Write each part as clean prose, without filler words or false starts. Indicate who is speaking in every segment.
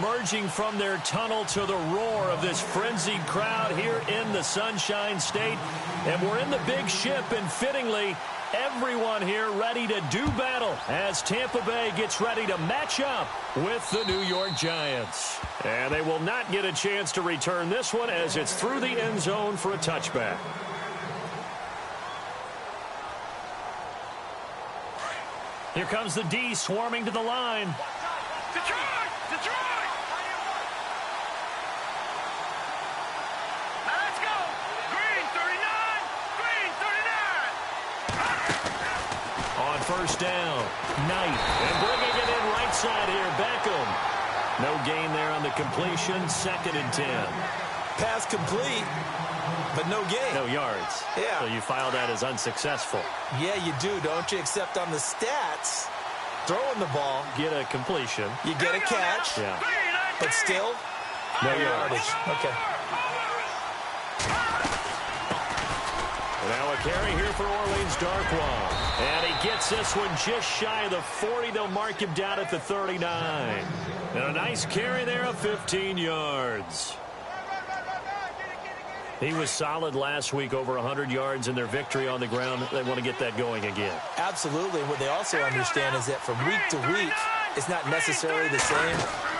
Speaker 1: emerging from their tunnel to the roar of this frenzied crowd here in the Sunshine State. And we're in the big ship, and fittingly, everyone here ready to do battle as Tampa Bay gets ready to match up with the New York Giants. And they will not get a chance to return this one as it's through the end zone for a touchback. Here comes the D swarming to the line.
Speaker 2: Detroit! Detroit! Now let's go! Green 39! Green 39!
Speaker 1: On first down, Knight. And bringing it in right side here, Beckham. No gain there on the completion, 2nd and 10.
Speaker 3: Pass complete, but no gain.
Speaker 1: No yards.
Speaker 3: Yeah.
Speaker 1: So you file that as unsuccessful.
Speaker 3: Yeah, you do, don't you? Except on the stats, throwing the ball,
Speaker 1: Get a completion.
Speaker 3: you get a catch,
Speaker 1: Yeah.
Speaker 3: but still, no yardage. Okay.
Speaker 1: Now a carry here for Orleans Darkwa. And he gets this one just shy of the 40. They'll mark him down at the 39. And a nice carry there of 15 yards. He was solid last week, over 100 yards in their victory on the ground. They want to get that going again.
Speaker 3: Absolutely. What they also understand is that from week to week, it's not necessarily the same,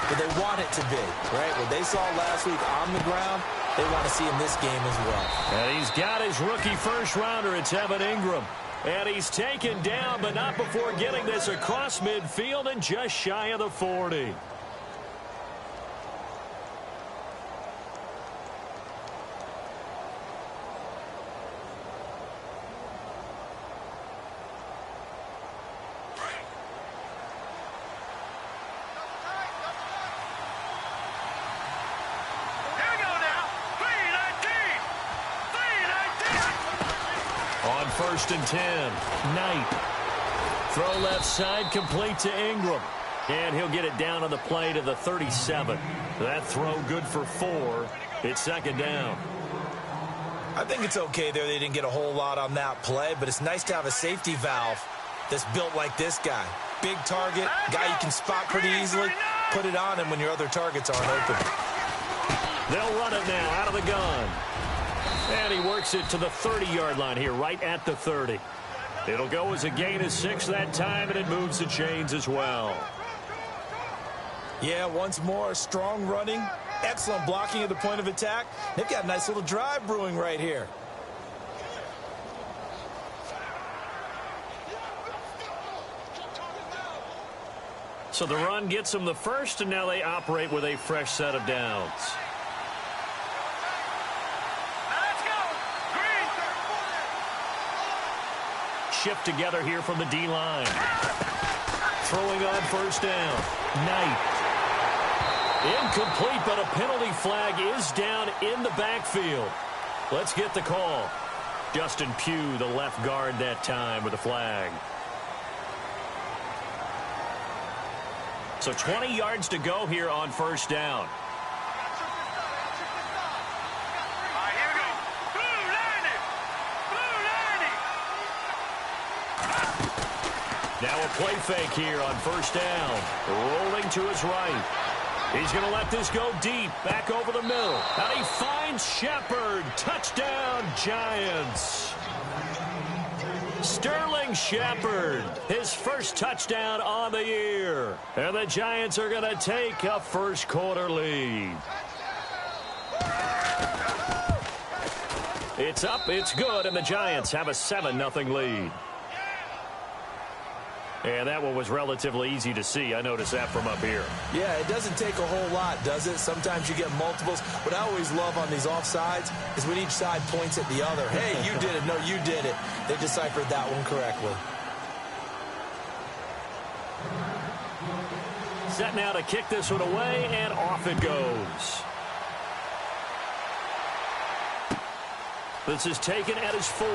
Speaker 3: but they want it to be, right? What they saw last week on the ground, they want to see in this game as well.
Speaker 1: And he's got his rookie first-rounder. It's Evan Ingram. And he's taken down, but not before getting this across midfield and just shy of the 40. First and 10. Knight. Throw left side, complete to Ingram. And he'll get it down on the play to the 37. That throw good for 4. It's 2nd down.
Speaker 3: I think it's okay there. They didn't get a whole lot on that play, but it's nice to have a safety valve that's built like this guy. Big target, guy you can spot pretty easily. Put it on him when your other targets aren't open.
Speaker 1: They'll run it now out of the gun. And he works it to the 30-yard line here, right at the 30. It'll go as a gain of 6 that time, and it moves the chains as well.
Speaker 3: Yeah, once more, strong running, excellent blocking at the point of attack. They've got a nice little drive brewing right here.
Speaker 1: So the run gets them the first, and now they operate with a fresh set of downs. Shift together here from the D-line. Throwing on first down. Knight. Incomplete, but a penalty flag is down in the backfield. Let's get the call. Justin Pugh, the left guard that time with a flag. So 20 yards to go here on first down. Now a play fake here on first down. Rolling to his right. He's going to let this go deep. Back over the middle. And he finds Shepard. Touchdown, Giants. Sterling Shepard. His first touchdown on the year. And the Giants are going to take a first quarter lead. It's up, it's good, and the Giants have a 7-0 lead. And that one was relatively easy to see. I noticed that from up here.
Speaker 3: Yeah, it doesn't take a whole lot, does it? Sometimes you get multiples. What I always love on these offsides is when each side points at the other. Hey, you did it. No, you did it. They deciphered that one correctly.
Speaker 1: Set now to kick this one away, and off it goes. This is taken at his 4.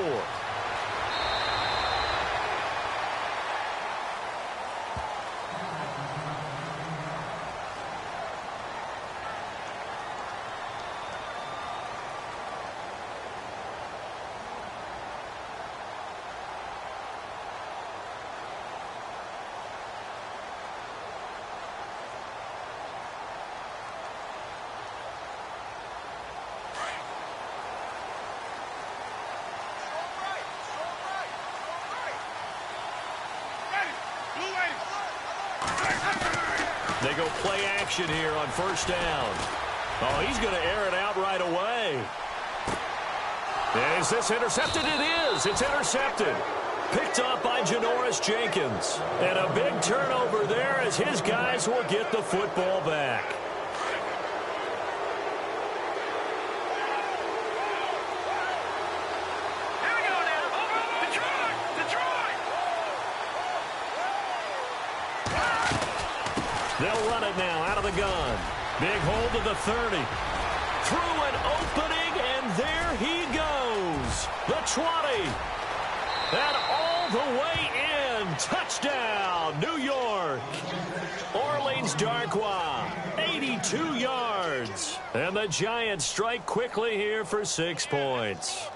Speaker 1: They go play action here on first down. Oh, he's going to air it out right away. Is this intercepted? It is. It's intercepted. Picked up by Janoris Jenkins. And a big turnover there as his guys will get the football back.
Speaker 2: Here we go now. Detroit!
Speaker 1: They'll run it now out of the gun. Big hold to the 30. Through an opening, and there he goes. The 20. And all the way in. Touchdown, New York. Orleans Darkwa, 82 yards. And the Giants strike quickly here for 6 points.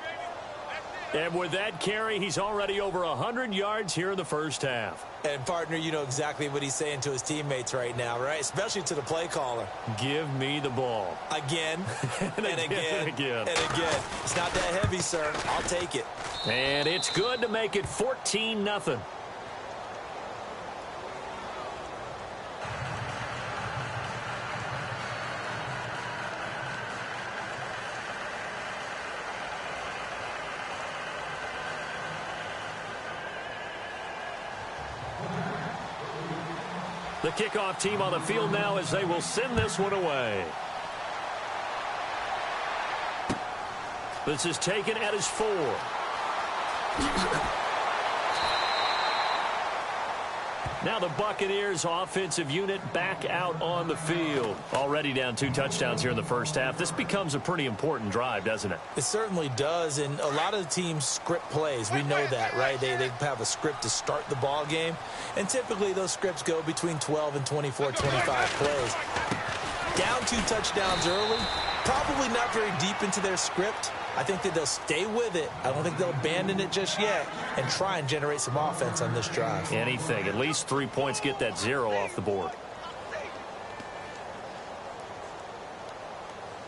Speaker 1: And with that carry, he's already over 100 yards here in the first half.
Speaker 3: And, partner, you know exactly what he's saying to his teammates right now, right? Especially to the play caller.
Speaker 1: Give me the ball.
Speaker 3: Again, and again,
Speaker 1: and again.
Speaker 3: And again. It's not that heavy, sir. I'll take it.
Speaker 1: And it's good to make it 14-0. The kickoff team on the field now as they will send this one away. This is taken at his 4. Now the Buccaneers offensive unit back out on the field. Already down 2 touchdowns here in the first half. This becomes a pretty important drive, doesn't it?
Speaker 3: It certainly does, and a lot of the teams script plays. We know that, right? They have a script to start the ball game, and typically those scripts go between 12 and 24, 25 plays. Down 2 touchdowns early, probably not very deep into their script. I think that they'll stay with it. I don't think they'll abandon it just yet and try and generate some offense on this drive.
Speaker 1: Anything. At least 3 points, get that 0 off the board.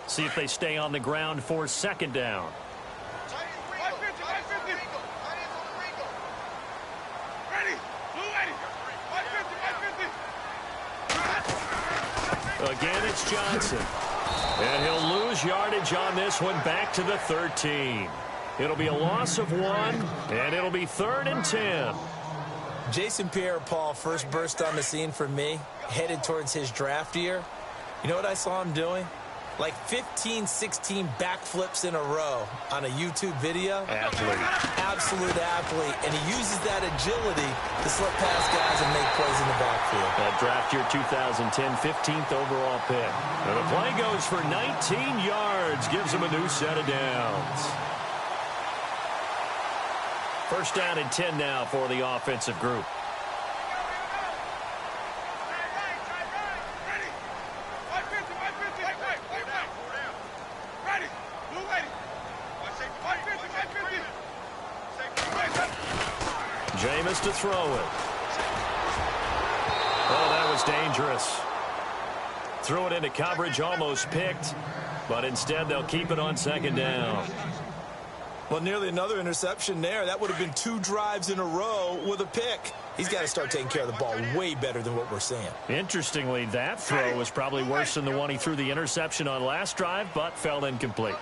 Speaker 1: See if they stay on the ground for second down. Again, it's Johnson. And he'll lose yardage on this one back to the 13. It'll be a loss of 1, and it'll be 3rd and 10.
Speaker 3: Jason Pierre-Paul first burst on the scene for me, headed towards his draft year. You know what I saw him doing? Like 15, 16 backflips in a row on a YouTube video.
Speaker 1: Athlete.
Speaker 3: Absolute athlete. And he uses that agility to slip past guys and make plays in the backfield.
Speaker 1: That draft year 2010, 15th overall pick. And the play goes for 19 yards. Gives him a new set of downs. First down and 10 now for the offensive group. Jameis to throw it. Oh, that was dangerous. Threw it into coverage, almost picked, but instead they'll keep it on second down.
Speaker 3: Well, nearly another interception there. That would have been 2 drives in a row with a pick. He's got to start taking care of the ball way better than what we're seeing.
Speaker 1: Interestingly, that throw was probably worse than the one he threw the interception on last drive, but fell incomplete.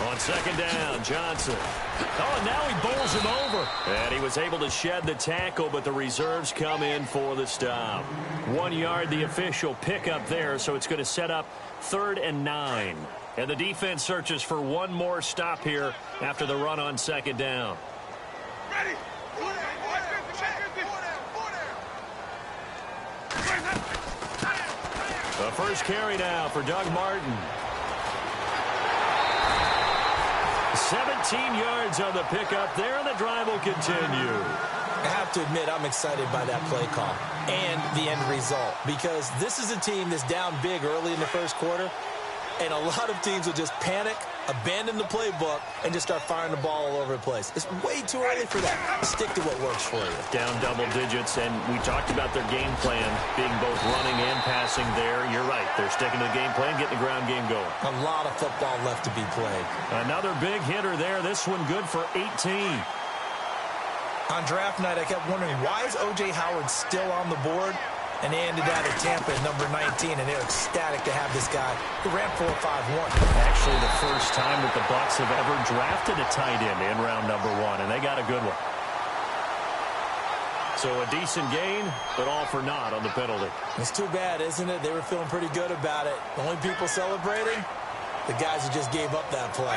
Speaker 1: On second down, Johnson. Oh, and now he bowls him over. And he was able to shed the tackle, but the reserves come in for the stop. 1 yard, the official pickup there, so it's going to set up 3rd and 9. And the defense searches for one more stop here after the run on second down.
Speaker 2: Ready.
Speaker 1: The first carry now for Doug Martin. 17 yards on the pickup there, and the drive will continue.
Speaker 3: I have to admit, I'm excited by that play call and the end result, because this is a team that's down big early in the first quarter, and a lot of teams will just panic, abandon the playbook, and just start firing the ball all over the place. It's way too early for that. Stick to what works for you.
Speaker 1: Down double digits, and we talked about their game plan being both running and passing there. You're right. They're sticking to the game plan, getting the ground game going.
Speaker 3: A lot of football left to be played.
Speaker 1: Another big hitter there. This one good for 18.
Speaker 3: On draft night, I kept wondering, why is O.J. Howard still on the board? And they ended out at Tampa at number 19, and they're ecstatic to have this guy who ran 4.51.
Speaker 1: Actually, the first time that the Bucs have ever drafted a tight end in round number 1, and they got a good one. So a decent gain, but all for naught on the penalty.
Speaker 3: It's too bad, isn't it? They were feeling pretty good about it. The only people celebrating, the guys who just gave up that play.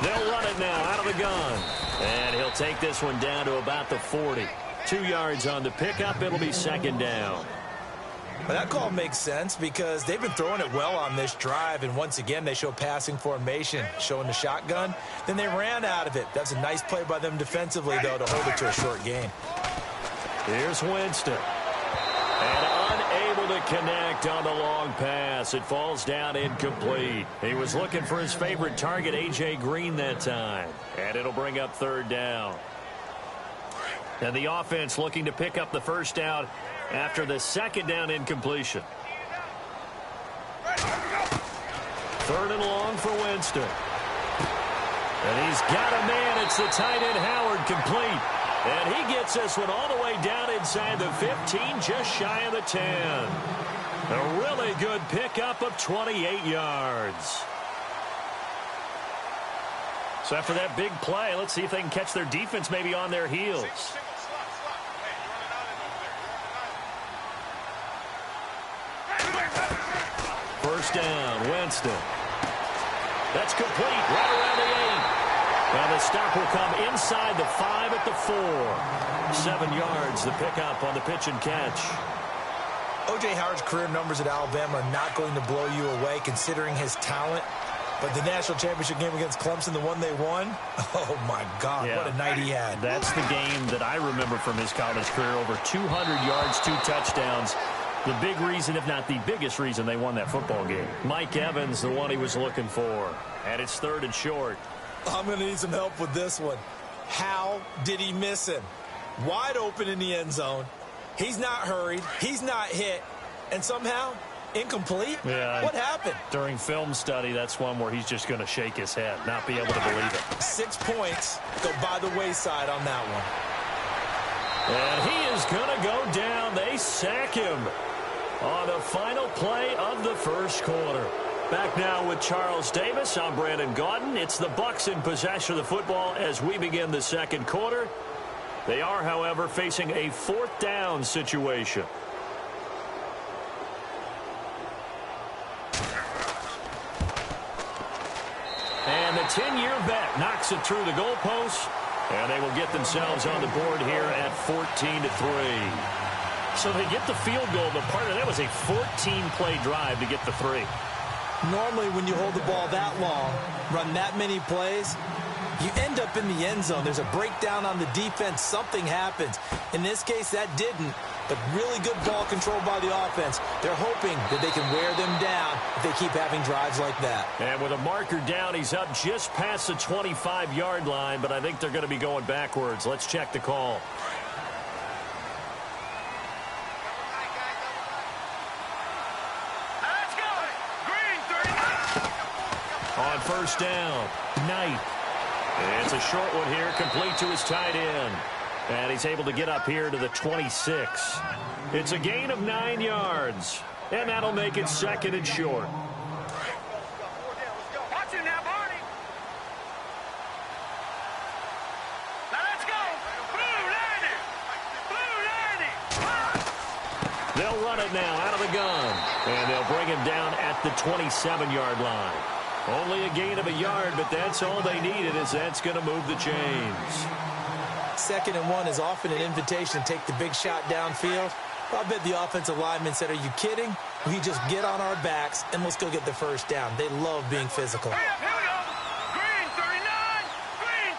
Speaker 1: They'll run it now out of the gun. And he'll take this one down to about the 40. 2 yards on the pickup. It'll be second down.
Speaker 3: Well, that call makes sense because they've been throwing it well on this drive, and once again they show passing formation, showing the shotgun. Then they ran out of it. That's a nice play by them defensively, though, to hold it to a short gain.
Speaker 1: Here's Winston. And unable to connect on the long pass. It falls down incomplete. He was looking for his favorite target, A.J. Green, that time. And it'll bring up third down. And the offense looking to pick up the first down after the second down incompletion. Third and long for Winston. And he's got a man. It's the tight end Howard, complete. And he gets this one all the way down inside the 15, just shy of the 10. A really good pickup of 28 yards. So after that big play, let's see if they can catch their defense maybe on their heels. First down, Winston. That's complete, right around the 8. And the stop will come inside the 5 at the 4. 7 yards, the pickup on the pitch and catch.
Speaker 3: O.J. Howard's career numbers at Alabama are not going to blow you away considering his talent. But the national championship game against Clemson, the one they won, oh, my God, yeah, what a night he had.
Speaker 1: That's the game that I remember from his college career. Over 200 yards, 2 touchdowns. The big reason, if not the biggest reason, they won that football game. Mike Evans, the one he was looking for. And it's third and short.
Speaker 3: I'm going to need some help with this one. How did he miss him? Wide open in the end zone. He's not hurried. He's not hit. And somehow, incomplete?
Speaker 1: Yeah.
Speaker 3: What happened?
Speaker 1: During film study, that's one where he's just going to shake his head, not be able to believe it.
Speaker 3: 6 points go by the wayside on that one.
Speaker 1: And he is going to go down. They sack him on the final play of the first quarter. Back now with Charles Davis. I'm Brandon Gaudin. It's the Bucs in possession of the football as we begin the second quarter. They are, however, facing a 4th down situation. And the 10-year vet knocks it through the goalpost, and they will get themselves on the board here at 14-3. So they get the field goal, but part of that was a 14-play drive to get the 3.
Speaker 3: Normally, when you hold the ball that long, run that many plays, you end up in the end zone. There's a breakdown on the defense. Something happens. In this case, that didn't, but really good ball control by the offense. They're hoping that they can wear them down if they keep having drives like that.
Speaker 1: And with a marker down, he's up just past the 25-yard line, but I think they're going to be going backwards. Let's check the call. On first down, Knight. It's a short one here, complete to his tight end. And he's able to get up here to the 26. It's a gain of 9 yards. And that'll make it second and short.
Speaker 2: Watch it now, Barney. Now let's go. Blue 90. Blue 90.
Speaker 1: They'll run it now out of the gun. And they'll bring him down at the 27-yard line. Only a gain of a yard, but that's all they needed, as that's going to move the chains.
Speaker 3: 2nd and 1 is often an invitation to take the big shot downfield. I bet the offensive lineman said, are you kidding? We just get on our backs and let's go get the first down. They love being physical.
Speaker 2: Here we go. Green 39. Green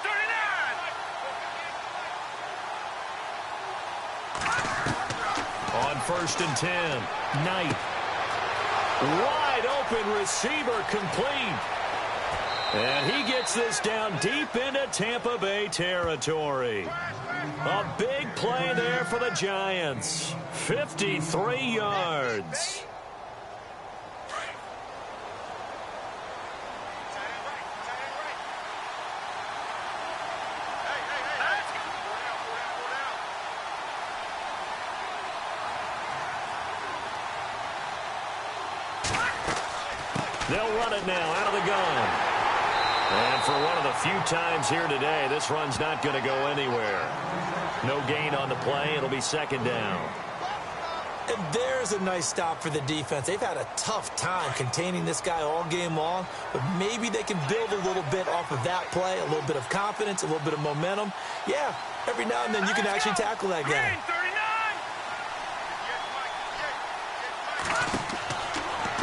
Speaker 2: 39.
Speaker 1: On 1st and 10, Knight. Wide open receiver, complete. And he gets this down deep into Tampa Bay territory. A big play there for the Giants. 53 yards. They'll run it now out of the gun. And for one of the few times here today, this run's not going to go anywhere. No gain on the play. It'll be second down.
Speaker 3: And there's a nice stop for the defense. They've had a tough time containing this guy all game long, but maybe they can build a little bit off of that play, a little bit of confidence, a little bit of momentum. Yeah, every now and then you can actually tackle that guy.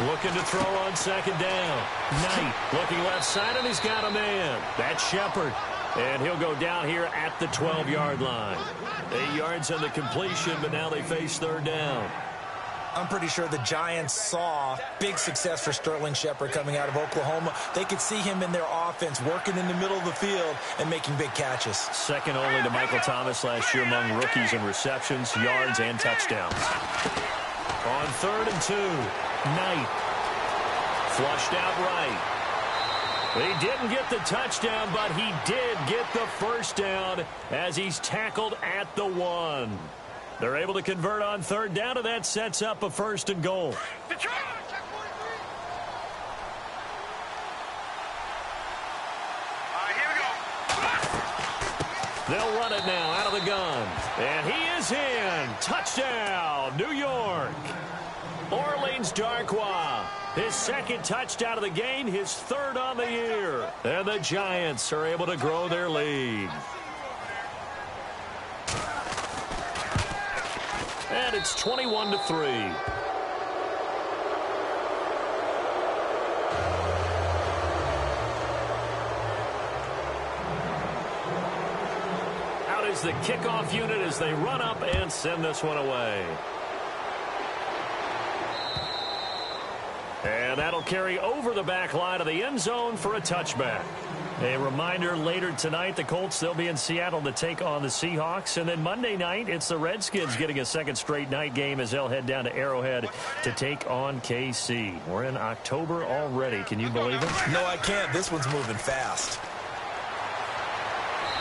Speaker 1: Looking to throw on second down. Knight looking left side, and he's got a man. That's Shepard. And he'll go down here at the 12-yard line. 8 yards on the completion, but now they face third down.
Speaker 3: I'm pretty sure the Giants saw big success for Sterling Shepard coming out of Oklahoma. They could see him in their offense working in the middle of the field and making big catches.
Speaker 1: Second only to Michael Thomas last year among rookies in receptions, yards, and touchdowns. On 3rd and 2, Knight. Flushed out right. He didn't get the touchdown, but he did get the first down as he's tackled at the 1. They're able to convert on 3rd down, and that sets up a 1st and goal. They'll run it now out of the gun. And he is in. Touchdown, New York. Orleans Darkwa, his 2nd touchdown of the game, his 3rd on the year. And the Giants are able to grow their lead. And it's 21-3. Out is the kickoff unit as they run up and send this one away. And that'll carry over the back line of the end zone for a touchback. A reminder, later tonight, the Colts, they'll be in Seattle to take on the Seahawks. And then Monday night, it's the Redskins getting a 2nd straight night game as they'll head down to Arrowhead to take on KC. We're in October already. Can you believe it?
Speaker 3: No, I can't. This one's moving fast.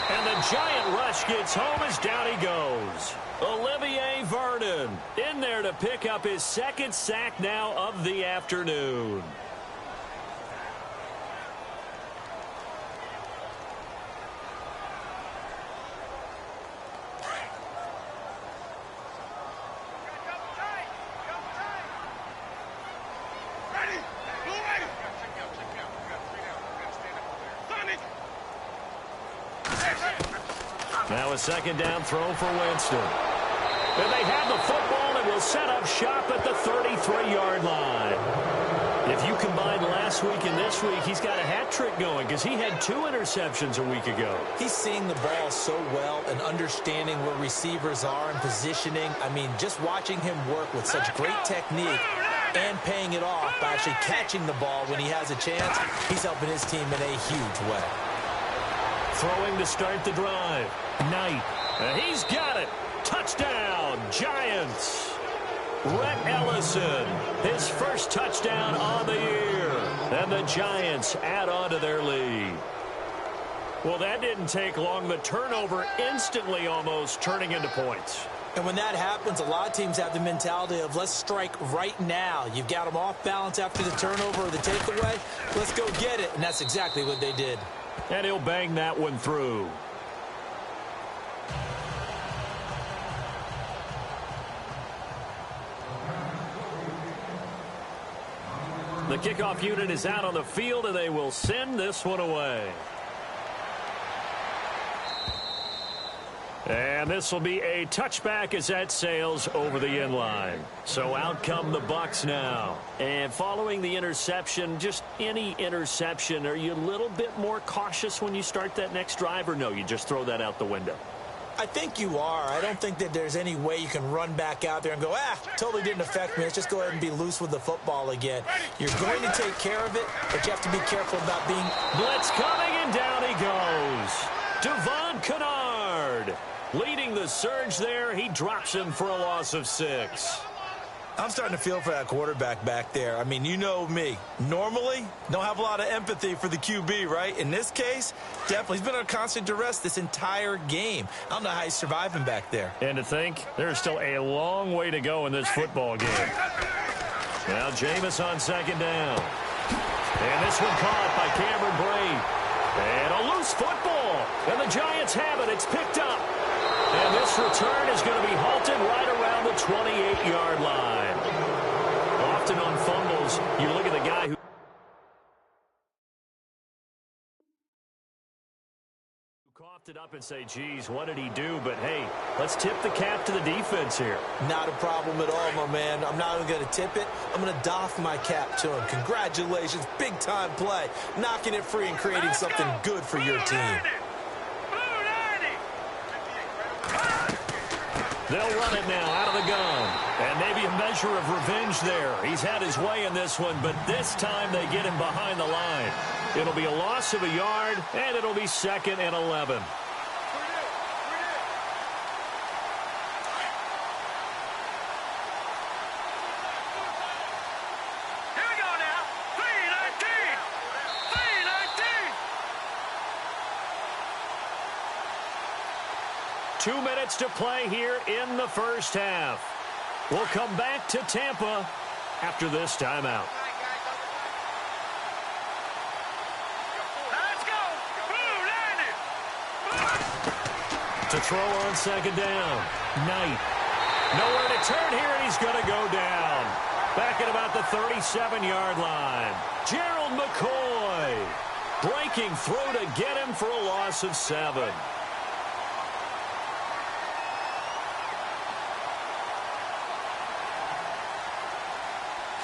Speaker 1: And the giant rush gets home as down he goes. Olivier Vernon in there to pick up his 2nd sack now of the afternoon. Now a 2nd down throw for Winston. And they have the football and will set up shop at the 33-yard line. If you combine last week and this week, he's got a hat trick going because he had 2 interceptions a week ago.
Speaker 3: He's seeing the ball so well and understanding where receivers are and positioning. I mean, just watching him work with such great technique and paying it off by actually catching the ball when he has a chance, he's helping his team in a huge way.
Speaker 1: Throwing to start the drive. Knight. And he's got it. Touchdown, Giants. Rhett Ellison, his 1st touchdown on the year. And the Giants add on to their lead. Well, that didn't take long. The turnover instantly almost turning into points.
Speaker 3: And when that happens, a lot of teams have the mentality of let's strike right now. You've got them off balance after the turnover or the takeaway. Let's go get it. And that's exactly what they did.
Speaker 1: And he'll bang that one through. The kickoff unit is out on the field, and they will send this one away. And this will be a touchback as that sails over the end line. So out come the Bucs now. And following the interception, just any interception, are you a little bit more cautious when you start that next drive, or no, you just throw that out the window?
Speaker 3: I think you are. I don't think that there's any way you can run back out there and go, totally didn't affect me. Let's just go ahead and be loose with the football again. You're going to take care of it, but you have to be careful about being...
Speaker 1: Blitz coming, and down he goes. Devon Kennard leading the surge there. He drops him for a loss of 6.
Speaker 3: I'm starting to feel for that quarterback back there. I mean, you know me. Normally, don't have a lot of empathy for the QB, right? In this case, definitely. He's been under constant duress this entire game. I don't know how he's surviving back there.
Speaker 1: And to think, there's still a long way to go in this football game. Now Jameis on 2nd down. And this one caught by Cameron Brate. And a loose football. And the Giants have it. It's picked up. And this return is going to be halted right around the 28-yard line. Often on fumbles, you look at the guy who coughed it up and say, geez, what did he do? But, hey, let's tip the cap to the defense here.
Speaker 3: Not a problem at all, my man. I'm not even going to tip it. I'm going to doff my cap to him. Congratulations. Big-time play. Knocking it free and creating something good for your team.
Speaker 1: They'll run it now out of the gun. And maybe a measure of revenge there. He's had his way in this one, but this time they get him behind the line. It'll be a loss of a yard, and it'll be 2nd and 11.
Speaker 2: Here we go now. 3-19. 3-19.
Speaker 1: 2 minutes to play here in the first half. We'll come back to Tampa after this timeout. To throw on 2nd down. Knight. Nowhere to turn here, and he's going to go down. Back at about the 37-yard line. Gerald McCoy. Breaking through to get him for a loss of 7.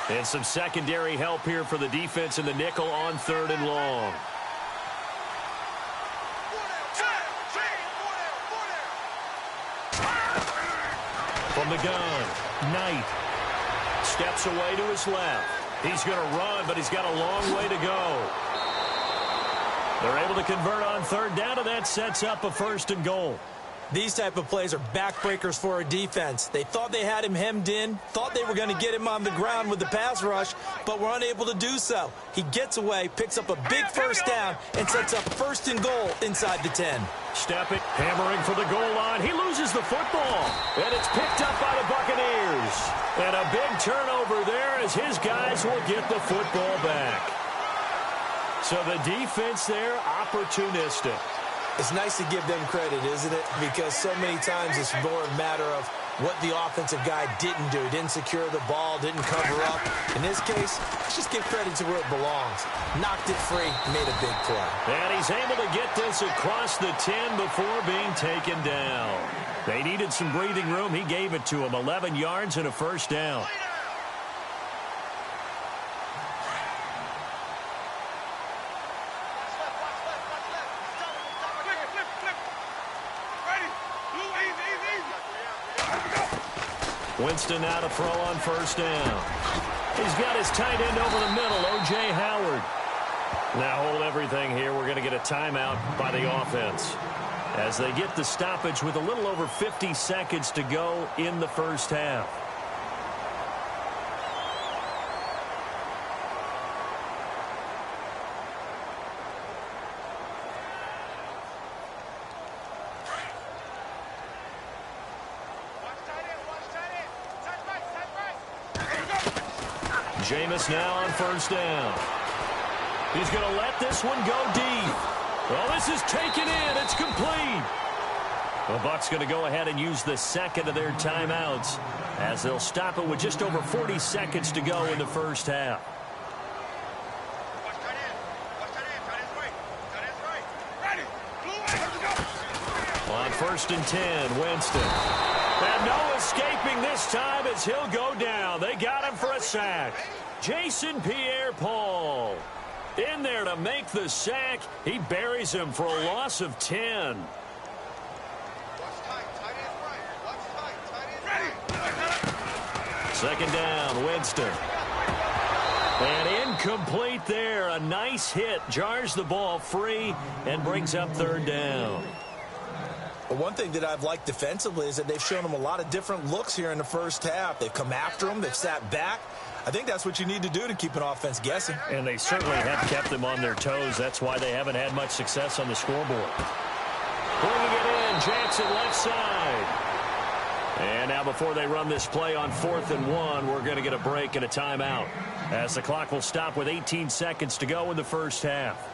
Speaker 1: And some secondary help here for the defense in the nickel on 3rd and long. From the gun, Knight steps away to his left. He's going to run, but he's got a long way to go. They're able to convert on 3rd down, and that sets up a 1st and goal.
Speaker 3: These type of plays are backbreakers for a defense. They thought they had him hemmed in, thought they were going to get him on the ground with the pass rush, but were unable to do so. He gets away, picks up a big 1st down, and sets up 1st and goal inside the 10.
Speaker 1: Stepping, hammering for the goal line. He loses the football, and it's picked up by the Buccaneers. And a big turnover there as his guys will get the football back. So the defense there, opportunistic.
Speaker 3: It's nice to give them credit, isn't it? Because so many times it's more a matter of what the offensive guy didn't do. Didn't secure the ball, didn't cover up. In this case, let's just give credit to where it belongs. Knocked it free, made a big play.
Speaker 1: And he's able to get this across the 10 before being taken down. They needed some breathing room. He gave it to him. 11 yards and a 1st down. Winston now to throw on 1st down. He's got his tight end over the middle, O.J. Howard. Now hold everything here. We're going to get a timeout by the offense as they get the stoppage with a little over 50 seconds to go in the first half. Jameis now on 1st down. He's going to let this one go deep. Well, this is taken in. It's complete. The Bucs going to go ahead and use the 2nd of their timeouts as they'll stop it with just over 40 seconds to go in the first half. On 1st and 10, Winston. And no escaping this time as he'll go down. They got him for a sack. Jason Pierre-Paul in there to make the sack. He buries him for a loss of 10. Second down, Winston. And incomplete there. A nice hit. Jars the ball free and brings up 3rd down.
Speaker 3: Well, one thing that I've liked defensively is that they've shown him a lot of different looks here in the first half. They've come after him. They've sat back. I think that's what you need to do to keep an offense guessing.
Speaker 1: And they certainly have kept them on their toes. That's why they haven't had much success on the scoreboard. Bringing it in, Jackson left side. And now before they run this play on 4th and 1, we're going to get a break and a timeout. as the clock will stop with 18 seconds to go in the first half.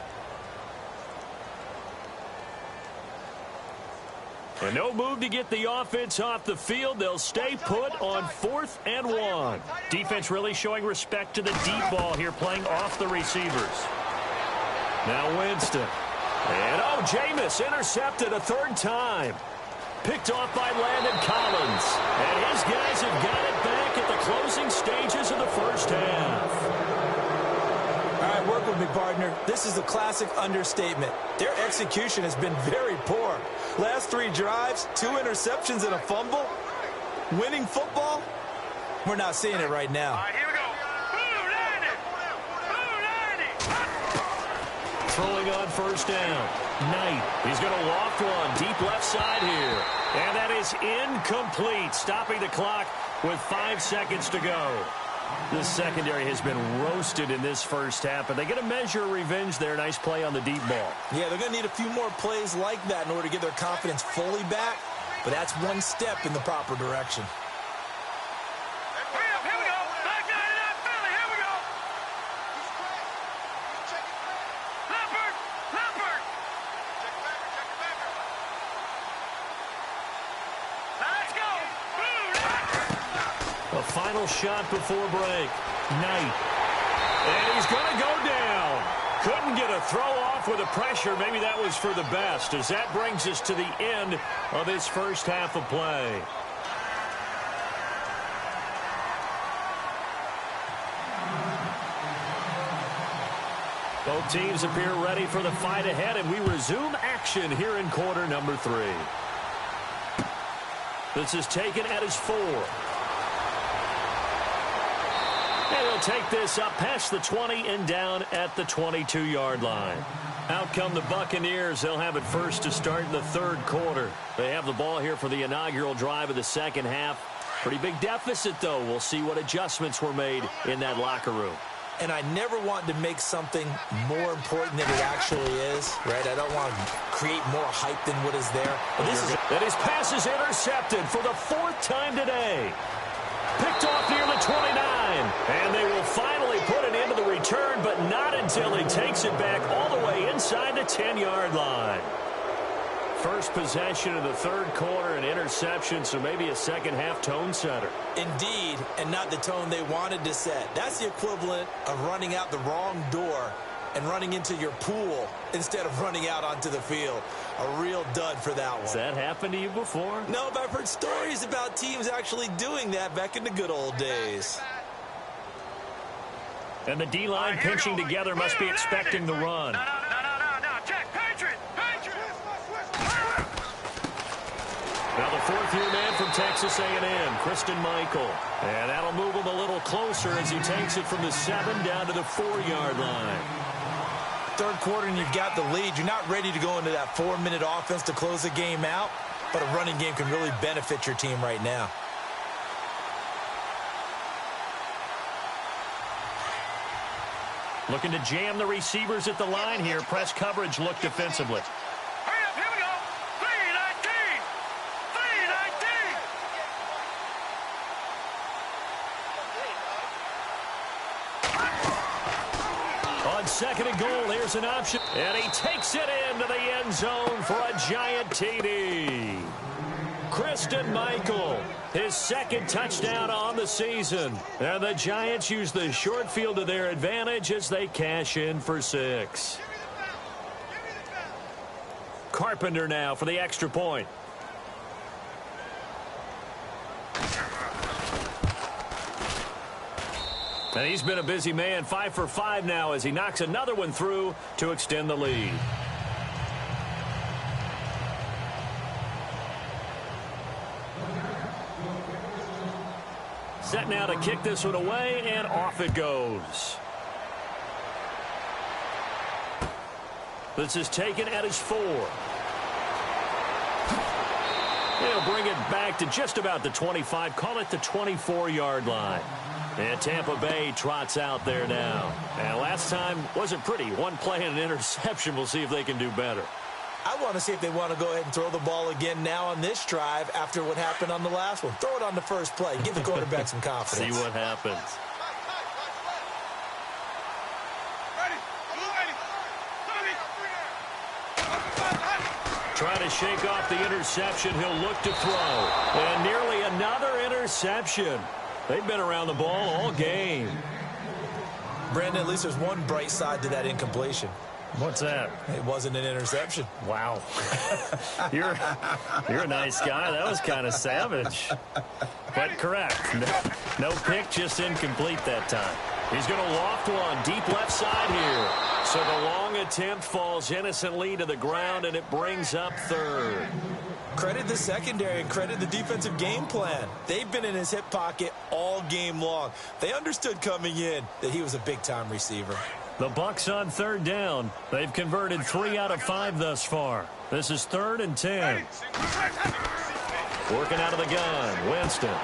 Speaker 1: And no move to get the offense off the field. They'll stay put on 4th and 1. Defense really showing respect to the deep ball here, playing off the receivers. Now Winston. And Jameis intercepted a 3rd time. Picked off by Landon Collins. And his guys have got it back at the closing stages of the first half.
Speaker 3: All right, work with me, partner. This is a classic understatement. Their execution has been very poor. Last 3 drives, 2 interceptions and a fumble. Winning football? We're not seeing it right now.
Speaker 2: All right, here we go.
Speaker 1: Throwing on first down. Knight. He's going to loft one deep left side here. And that is incomplete, stopping the clock with 5 seconds to go. The secondary has been roasted in this first half, but they get a measure of revenge there. Nice play on the deep ball.
Speaker 3: Yeah, they're going to need a few more plays like that in order to get their confidence fully back, but that's one step in the proper direction.
Speaker 2: Here we go. Back 99 Philly. Here we go. Leopard. Let's go.
Speaker 1: A final shot before break. Knight. And he's going to go down. Couldn't get a throw off with the pressure. Maybe that was for the best, as that brings us to the end of this first half of play. Both teams appear ready for the fight ahead, and we resume action here in quarter number 3. This is taken at his 4. And he'll take this up past the 20 and down at the 22-yard line. Out come the Buccaneers. They'll have it first to start in the 3rd quarter. They have the ball here for the inaugural drive of the second half. Pretty big deficit, though. We'll see what adjustments were made in that locker room.
Speaker 3: And I never want to make something more important than it actually is, right? I don't want to create more hype than what is there. But
Speaker 1: and his pass is intercepted for the 4th time today. Picked off near the 29. And they will finally put it into the return, but not until he takes it back all the way inside the 10-yard line. First possession of the 3rd quarter, an interception, so maybe a second-half tone setter.
Speaker 3: Indeed, and not the tone they wanted to set. That's the equivalent of running out the wrong door and running into your pool instead of running out onto the field. A real dud for that one.
Speaker 1: Has that happened to you before?
Speaker 3: No, but I've heard stories about teams actually doing that back in the good old days.
Speaker 1: And the D-line pinching together must be expecting the run.
Speaker 2: No. Check. Patriot.
Speaker 1: Now the 4th-year man from Texas A&M, Christine Michael. And that'll move him a little closer as he takes it from the 7 down to the 4-yard line.
Speaker 3: 3rd quarter and you've got the lead. You're not ready to go into that 4-minute offense to close the game out, but a running game can really benefit your team right now.
Speaker 1: Looking to jam the receivers at the line here. Press coverage look defensively.
Speaker 2: Hurry up. Here we go. 319. 319.
Speaker 1: On 2nd and goal, here's an option. And he takes it into the end zone for a giant TD. Christine Michael, his 2nd touchdown on the season. And the Giants use the short field to their advantage as they cash in for 6. Carpenter now for the extra point. And he's been a busy man, 5 for 5 now as he knocks another one through to extend the lead. Set now to kick this one away, and off it goes. This is taken at his 4. They'll bring it back to just about the 25, call it the 24-yard line. And Tampa Bay trots out there now. And last time wasn't pretty. One play and an interception. We'll see if they can do better.
Speaker 3: I want to see if they want to go ahead and throw the ball again now on this drive after what happened on the last one. Throw it on the first play. Give the quarterback some confidence.
Speaker 1: See what happens. Trying to shake off the interception. He'll look to throw. And nearly another interception. They've been around the ball all game.
Speaker 3: Brandon, at least there's one bright side to that incompletion.
Speaker 1: What's that?
Speaker 3: It wasn't an interception.
Speaker 1: Wow. You're a nice guy. That was kind of savage. But correct. No pick, just incomplete that time. He's going to loft one deep left side here. So the long attempt falls innocently to the ground, and it brings up third.
Speaker 3: Credit the secondary and credit the defensive game plan. They've been in his hip pocket all game long. They understood coming in that he was a big-time receiver.
Speaker 1: The Bucs on third down. They've converted 3 out of 5 thus far. This is 3rd and 10. Working out of the gun, Winston.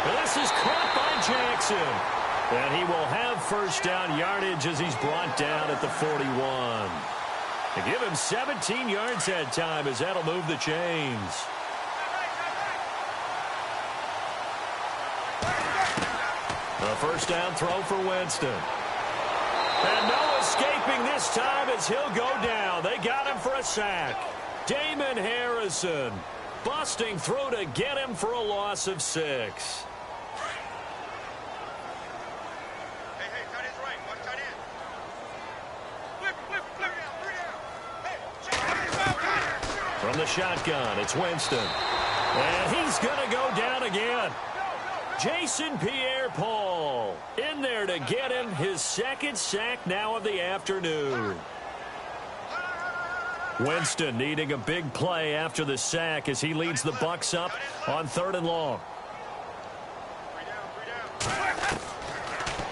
Speaker 1: This is caught by Jackson. And he will have first down yardage as he's brought down at the 41. To give him 17 yards that time as that'll move the chains. A first down throw for Winston. And no escaping this time as he'll go down. They got him for a sack. Damon Harrison busting through to get him for a loss of 6. From the shotgun, it's Winston. And he's going to go down again. Jason Pierre-Paul in there to get him his 2nd sack now of the afternoon. Winston needing a big play after the sack as he leads the Bucs up on 3rd and long.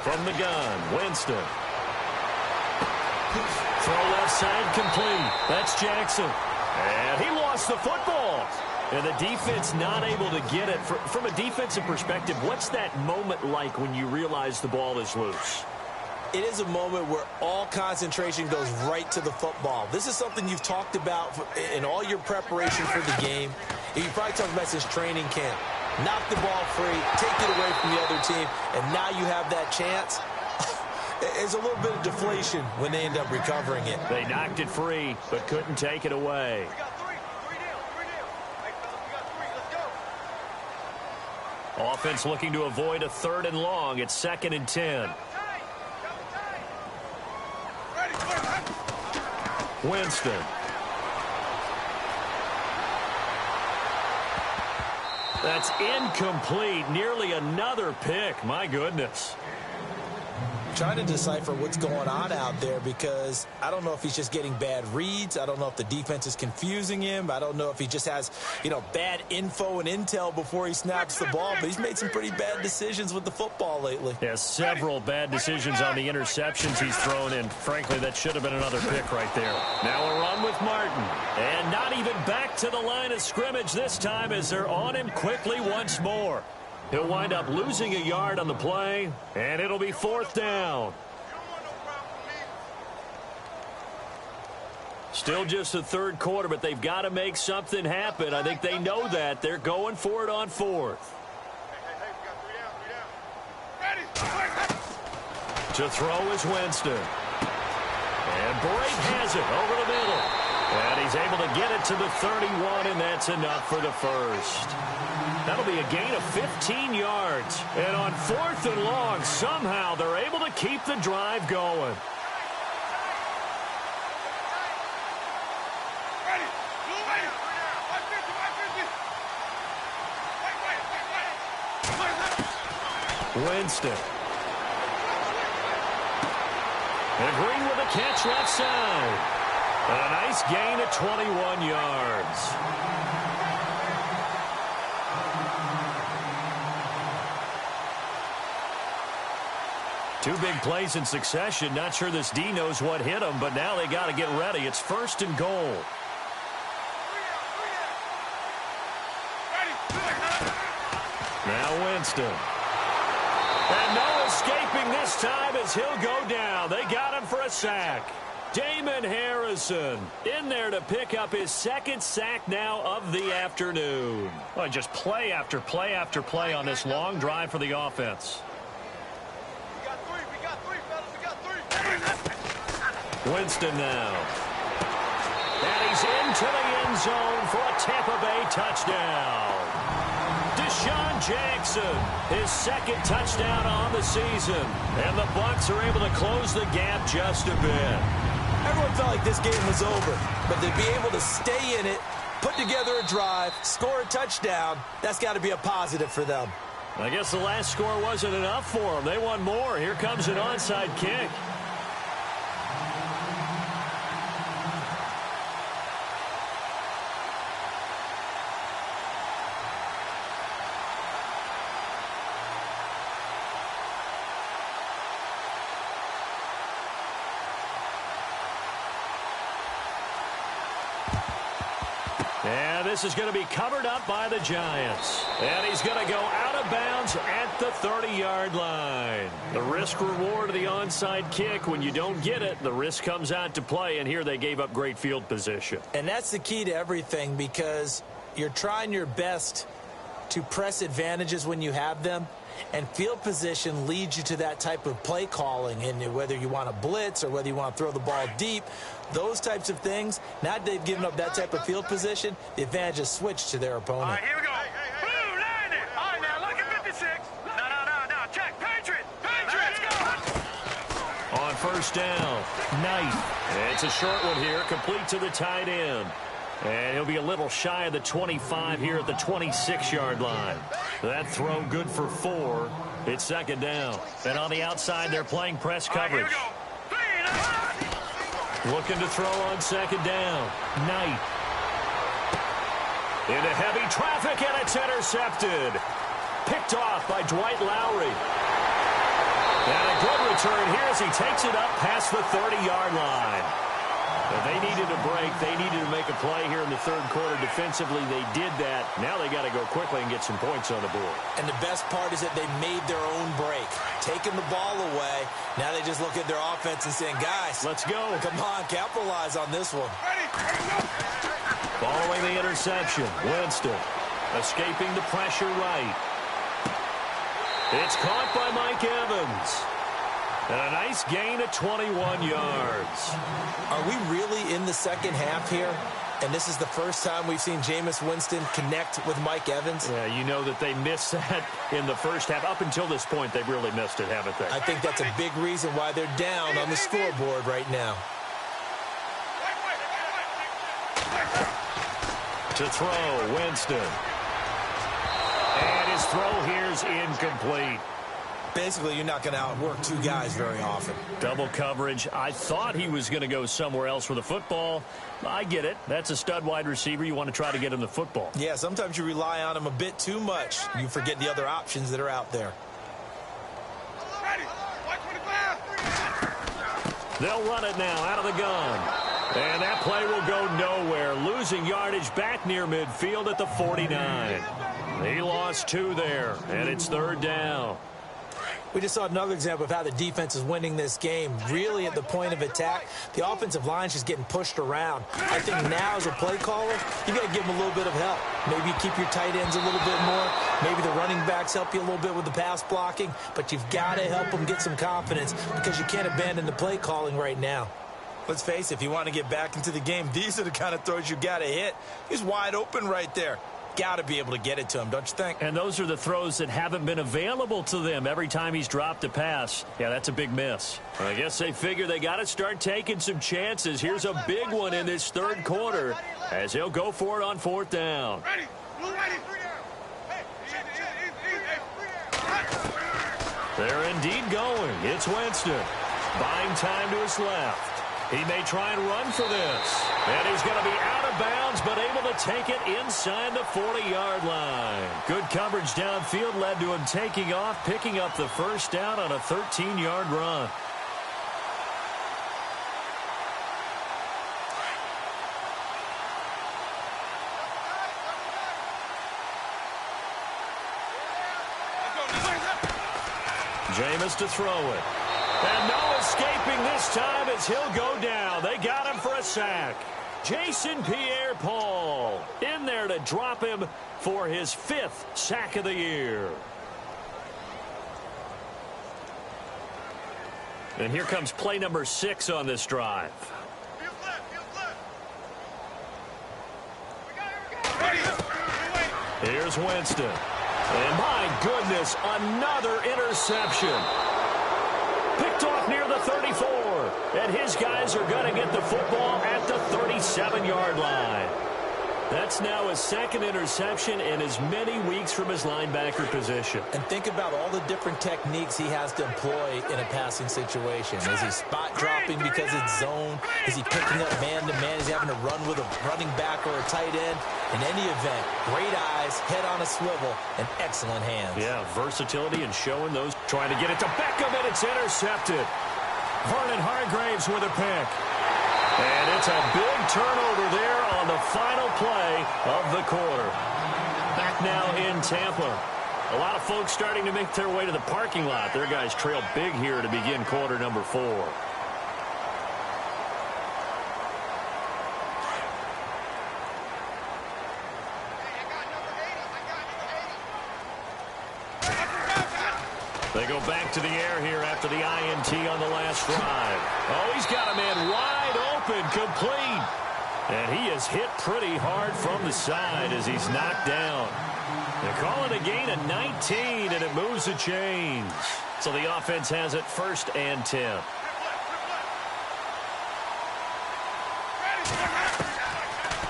Speaker 1: From the gun, Winston. Throw left side complete. That's Jackson. And he lost the football. And the defense not able to get it. From a defensive perspective, what's that moment like when you realize the ball is loose?
Speaker 3: It is a moment where all concentration goes right to the football. This is something you've talked about in all your preparation for the game. And you probably talked about since training camp. Knock the ball free, take it away from the other team, and now you have that chance. There's a little bit of deflation when they end up recovering it.
Speaker 1: They knocked it free, but couldn't take it away. Offense looking to avoid a 3rd and long. It's 2nd and 10. Winston. That's incomplete. Nearly another pick. My goodness.
Speaker 3: Trying to decipher what's going on out there because I don't know if he's just getting bad reads. I don't know if the defense is confusing him. I don't know if he just has, bad info and intel before he snaps the ball. But he's made some pretty bad decisions with the football lately.
Speaker 1: Yeah, several bad decisions on the interceptions he's thrown in. Frankly, that should have been another pick right there. Now a run with Martin. And not even back to the line of scrimmage this time as they're on him quickly once more. He'll wind up losing a yard on the play, and it'll be 4th down. Still just the 3rd quarter, but they've got to make something happen. I think they know that. They're going for it on 4th. To throw is Winston. And Brake has it over the middle. And he's able to get it to the 31, and that's enough for the first. That'll be a gain of 15 yards. And on 4th and long, somehow they're able to keep the drive going. Winston. And Green with a catch left side. And a nice gain of 21 yards. Two big plays in succession. Not sure this D knows what hit them, but now they got to get ready. It's 1st and goal. Now Winston. And no escaping this time as he'll go down. They got him for a sack. Damon Harrison in there to pick up his 2nd sack now of the afternoon. Well, just play after play after play on this long drive for the offense. Winston now. And he's into the end zone for a Tampa Bay touchdown. Deshaun Jackson, his second touchdown on the season. And the Bucs are able to close the gap just a bit.
Speaker 3: Everyone felt like this game was over, but to be able to stay in it, put together a drive, score a touchdown, that's got to be a positive for them.
Speaker 1: I guess the last score wasn't enough for them. They want more. Here comes an onside kick. And this is going to be covered up by the Giants. And he's going to go out of bounds at the 30-yard line. The risk-reward of the onside kick, when you don't get it, the risk comes out to play, and here they gave up great field position.
Speaker 3: And that's the key to everything, because you're trying your best to press advantages when you have them, and field position leads you to that type of play calling. And whether you want to blitz or whether you want to throw the ball deep, those types of things, now that they've given up that type of field position, the advantage is switched to their opponent.
Speaker 2: All right, here we go. Blue, line it. All right, now, look at 56. No. Check. Patriot. Let's go.
Speaker 1: On first down, Knight. It's a short one here, complete to the tight end. And he'll be a little shy of the 25 here at the 26-yard line. That throw good for 4. It's second down. And on the outside, they're playing press coverage. Looking to throw on second down. Knight. Into heavy traffic, and it's intercepted. Picked off by Dwight Lowry. And a good return here as he takes it up past the 30-yard line. But they needed a break. They needed to make a play here in the third quarter. Defensively, they did that. Now they got to go quickly and get some points on the board.
Speaker 3: And the best part is that they made their own break. Taking the ball away. Now they just look at their offense and saying, guys,
Speaker 1: let's go.
Speaker 3: Come on, capitalize on this one.
Speaker 1: Following the interception, Winston escaping the pressure right. It's caught by Mike Evans. And a nice gain of 21 yards.
Speaker 3: Are we really in the second half here? And this is the first time we've seen Jameis Winston connect with Mike Evans?
Speaker 1: Yeah, you know that they missed that in the first half. Up until this point, they've really missed it, haven't they?
Speaker 3: I think that's a big reason why they're down on the scoreboard right now.
Speaker 1: To throw, Winston. And his throw here's incomplete.
Speaker 3: Basically, you're not going to outwork two guys very often.
Speaker 1: Double coverage. I thought he was going to go somewhere else with the football. I get it. That's a stud wide receiver. You want to try to get him the football.
Speaker 3: Yeah, sometimes you rely on him a bit too much. You forget the other options that are out there.
Speaker 1: They'll run it now out of the gun. And that play will go nowhere. Losing yardage back near midfield at the 49. He lost 2 there, and it's third down.
Speaker 3: We just saw another example of how the defense is winning this game. Really at the point of attack, the offensive line's just getting pushed around. I think now as a play caller, you got to give them a little bit of help. Maybe you keep your tight ends a little bit more. Maybe the running backs help you a little bit with the pass blocking. But you've got to help them get some confidence because you can't abandon the play calling right now. Let's face it, if you want to get back into the game, these are the kind of throws you got to hit. He's wide open right there. Got to be able to get it to him, don't you think?
Speaker 1: And those are the throws that haven't been available to them every time he's dropped a pass. Yeah, that's a big miss. I guess they figure they got to start taking some chances. Here's a big one in this third quarter as he'll go for it on fourth down. They're indeed going. It's Winston. Buying time to his left. He may try and run for this. And he's going to be out of bounds, but able to take it inside the 40-yard line. Good coverage downfield led to him taking off, picking up the first down on a 13-yard run. Jameis to throw it. And no escaping this time as he'll go down. They got him for a sack. Jason Pierre-Paul in there to drop him for his 5th sack of the year. And here comes play number 6 on this drive. Here's Winston. And my goodness, another interception. Picked off near the 34. And his guys are going to get the football at the 37-yard line. That's now his second interception in as many weeks from his linebacker position.
Speaker 3: And think about all the different techniques he has to employ in a passing situation. Is he spot dropping because it's zone? Is he picking up man-to-man? Is he having to run with a running back or a tight end? In any event, great eyes, head on a swivel, and excellent hands.
Speaker 1: Yeah, versatility and showing those. Trying to get it to Beckham, and it's intercepted. Vernon Hargraves with a pick. And it's a big turnover there on the final play of the quarter. Back now in Tampa. A lot of folks starting to make their way to the parking lot. Their guys trail big here to begin quarter number 4. They go back to the air here after the INT on the last drive. Oh, he's got a man wide open, complete. And he is hit pretty hard from the side as he's knocked down. They call it a gain of 19, and it moves the chains. So the offense has it 1st and 10.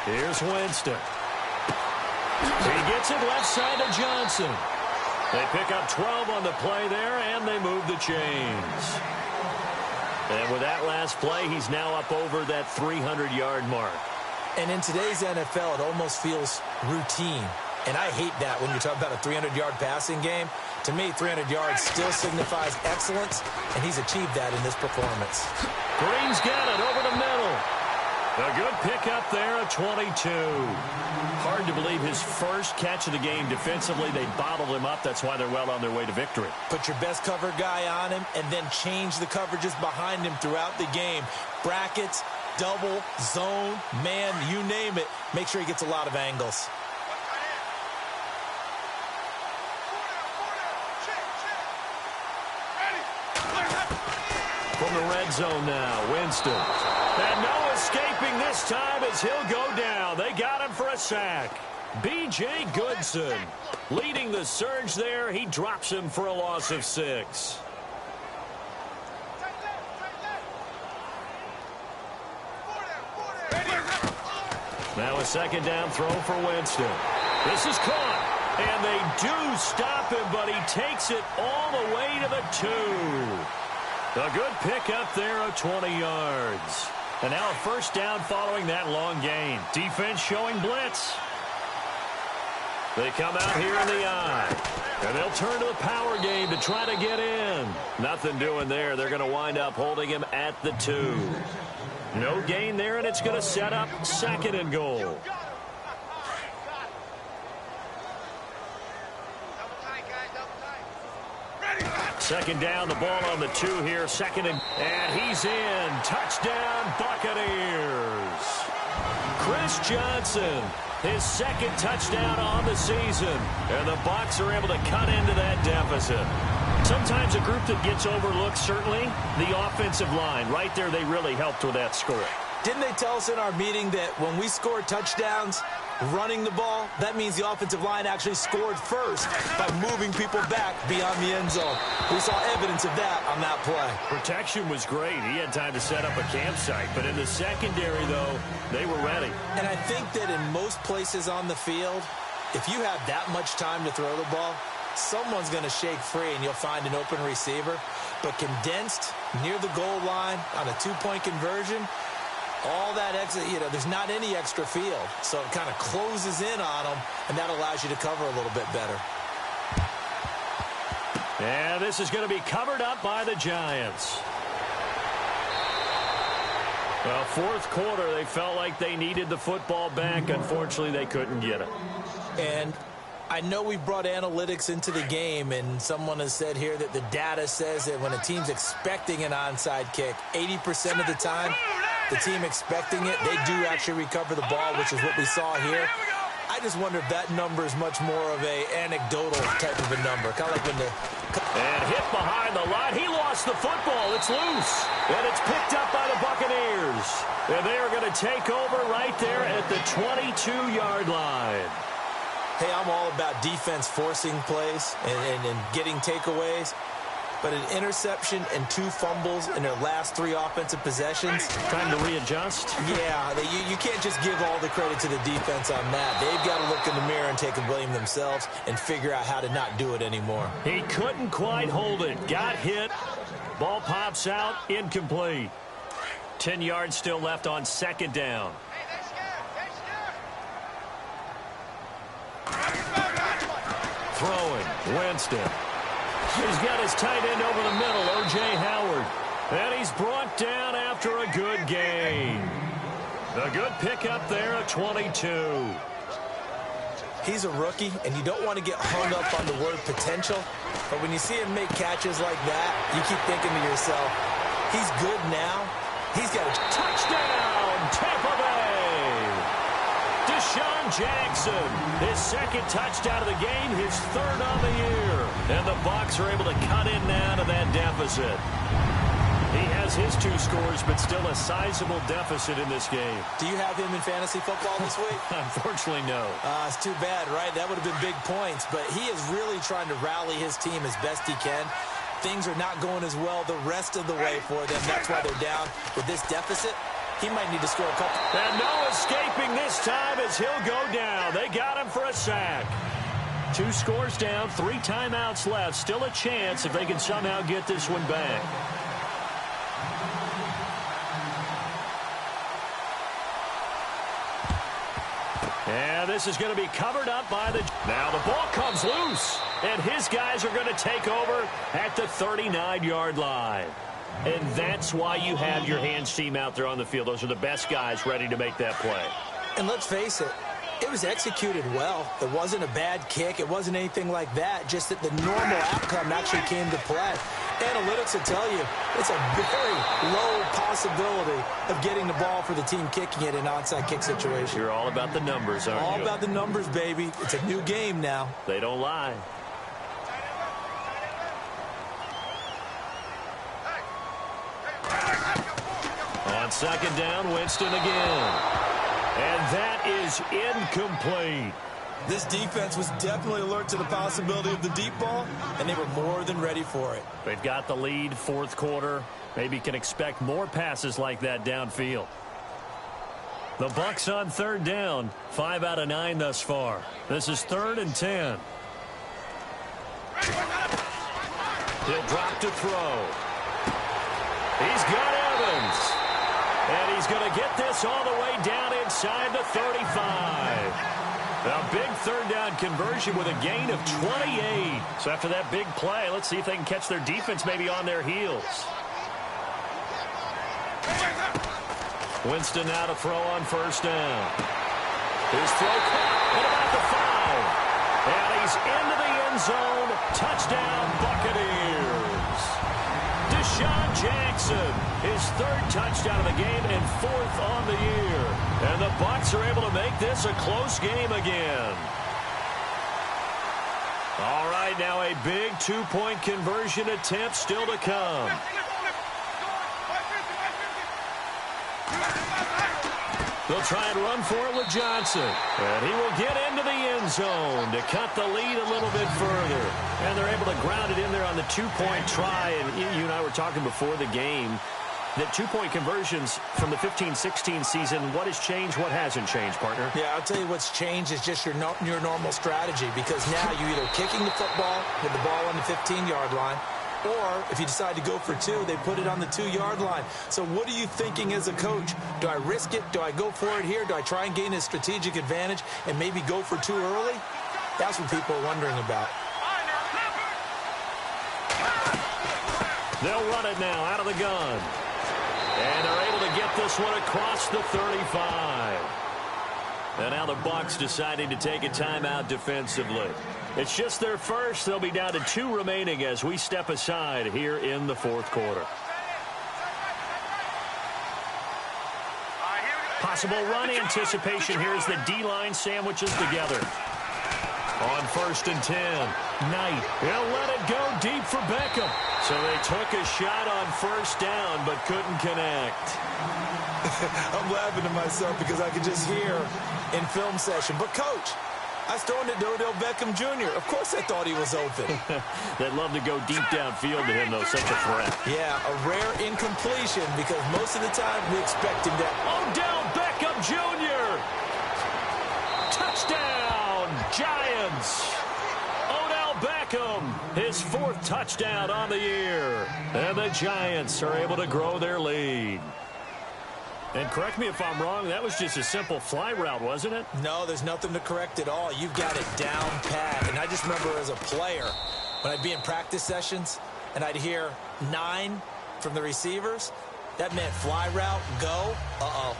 Speaker 1: Here's Winston. He gets it left side to Johnson. They pick up 12 on the play there, and they move the chains. And with that last play, he's now up over that 300-yard mark.
Speaker 3: And in today's NFL, it almost feels routine. And I hate that when you're talking about a 300-yard passing game. To me, 300 yards still signifies excellence, and he's achieved that in this performance.
Speaker 1: Green's got it over the middle. A good pickup there at 22. Hard to believe his first catch of the game defensively. They bottled him up. That's why they're well on their way to victory.
Speaker 3: Put your best cover guy on him and then change the coverages behind him throughout the game. Brackets, double, zone, man, you name it. Make sure he gets a lot of angles.
Speaker 1: From the red zone now, Winston. And no escaping this time as he'll go down. They got him for a sack. B.J. Goodson leading the surge there. He drops him for a loss of 6. Now a second down throw for Winston. This is caught. And they do stop him, but he takes it all the way to the 2. A good pickup there of 20 yards. And now a first down following that long gain. Defense showing blitz. They come out here in the eye. And they'll turn to the power game to try to get in. Nothing doing there. They're going to wind up holding him at the 2. No gain there, and it's going to set up 2nd and goal. Second down, the ball on the 2 here. 2nd and he's in. Touchdown, Buccaneers. Chris Johnson, his 2nd touchdown on the season. And the Bucs are able to cut into that deficit. Sometimes a group that gets overlooked, certainly, the offensive line. Right there, they really helped with that score.
Speaker 3: Didn't they tell us in our meeting that when we score touchdowns running the ball, that means the offensive line actually scored first by moving people back beyond the end zone? We saw evidence of that on that play.
Speaker 1: Protection was great. He had time to set up a campsite. But in the secondary, though, they were ready.
Speaker 3: And I think that in most places on the field, if you have that much time to throw the ball, someone's going to shake free and you'll find an open receiver. But condensed near the goal line on a 2-point conversion, all that extra, there's not any extra field. So it kind of closes in on them, and that allows you to cover a little bit better.
Speaker 1: And this is going to be covered up by the Giants. Well, 4th quarter, they felt like they needed the football back. Unfortunately, they couldn't get it.
Speaker 3: And I know we've brought analytics into the game, and someone has said here that the data says that when a team's expecting an onside kick, 80% of the time, the team expecting it, they do actually recover the ball, which is what we saw here. I just wonder if that number is much more of a anecdotal type of a number. Kind of like when
Speaker 1: And hit behind the line. He lost the football. It's loose. And it's picked up by the Buccaneers. And they are going to take over right there at the 22-yard line.
Speaker 3: Hey, I'm all about defense forcing plays and getting takeaways. But an interception and 2 fumbles in their last 3 offensive possessions.
Speaker 1: Time to readjust?
Speaker 3: Yeah, you can't just give all the credit to the defense on that. They've got to look in the mirror and take the blame themselves and figure out how to not do it anymore.
Speaker 1: He couldn't quite hold it. Got hit. Ball pops out. Incomplete. 10 yards still left on 2nd down. Throwing. Winston. He's got his tight end over the middle, O.J. Howard. And he's brought down after a good gain. A good pickup there at 22.
Speaker 3: He's a rookie, and you don't want to get hung up on the word potential. But when you see him make catches like that, you keep thinking to yourself, he's good now. He's got a touchdown, Tampa Bay. Deshaun Jackson, his 2nd touchdown of the game, his 3rd on the year. And the Bucs are able to cut in now to that deficit. He has his 2 scores, but still a sizable deficit in this game. Do you have him in fantasy football this week?
Speaker 1: Unfortunately, no.
Speaker 3: It's too bad, right? That would have been big points. But he is really trying to rally his team as best he can. Things are not going as well the rest of the way for them. That's why they're down with this deficit. He might need to score a couple.
Speaker 1: And no escaping this time as he'll go down. They got him for a sack. 2 scores down, 3 timeouts left. Still a chance if they can somehow get this one back. And this is going to be covered up by the... Now the ball comes loose. And his guys are going to take over at the 39-yard line. And that's why you have your hands team out there on the field. Those are the best guys ready to make that play.
Speaker 3: And let's face it, it was executed well. It wasn't a bad kick. It wasn't anything like that. Just that the normal outcome actually came to play. Analytics will tell you it's a very low possibility of getting the ball for the team kicking it in an onside kick situation.
Speaker 1: You're all about the numbers, aren't you?
Speaker 3: All about the numbers, baby. It's a new game now.
Speaker 1: They don't lie. On 2nd down, Winston again. And that is incomplete.
Speaker 3: This defense was definitely alert to the possibility of the deep ball, and they were more than ready for it.
Speaker 1: They've got the lead, 4th quarter. Maybe can expect more passes like that downfield. The Bucs on 3rd down, 5 out of 9 thus far. This is 3rd and 10. He'll drop to throw. He's got Evans. And he's going to get this all the way down inside the 35. A big 3rd down conversion with a gain of 28. So after that big play, let's see if they can catch their defense maybe on their heels. Winston now to throw on 1st down. His throw caught at about the 5. And he's into the end zone. Touchdown, Buccaneers. Deshaun Jackson, his 3rd touchdown of the game and 4th on the year. And the Bucs are able to make this a close game again. All right, now a big 2-point conversion attempt still to come. They'll try and run for it with Johnson. And he will get into the end zone to cut the lead a little bit further. And they're able to ground it in there on the 2-point try. And you and I were talking before the game that 2-point conversions from the 15-16 season, what has changed, what hasn't changed, partner?
Speaker 3: Yeah, I'll tell you what's changed is just your normal strategy, because now you're either kicking the football with the ball on the 15-yard line, or if you decide to go for 2, they put it on the 2-yard line. So what are you thinking as a coach? Do I risk it? Do I go for it here? Do I try and gain a strategic advantage and maybe go for 2 early? That's what people are wondering about.
Speaker 1: They'll run it now out of the gun. And they're able to get this one across the 35. And now the Bucs deciding to take a timeout defensively. It's just their first. They'll be down to 2 remaining as we step aside here in the 4th quarter. Possible run anticipation here as the D-line sandwiches together. On 1st and 10, Knight. He'll let it go deep for Beckham. So they took a shot on 1st down, but couldn't connect.
Speaker 3: I'm laughing to myself because I could just hear in film session. But, Coach, I was throwing it to Odell Beckham Jr. Of course I thought he was open.
Speaker 1: They'd love to go deep downfield to him, though. Such a threat.
Speaker 3: Yeah, a rare incompletion because most of the time we expect him to.
Speaker 1: Odell Beckham Jr. Touchdown, Giants. Odell Beckham, his 4th touchdown on the year. And the Giants are able to grow their lead. And correct me if I'm wrong, that was just a simple fly route, wasn't it?
Speaker 3: No, there's nothing to correct at all. You've got it down pat. And I just remember as a player, when I'd be in practice sessions, and I'd hear 9 from the receivers, that meant fly route, go,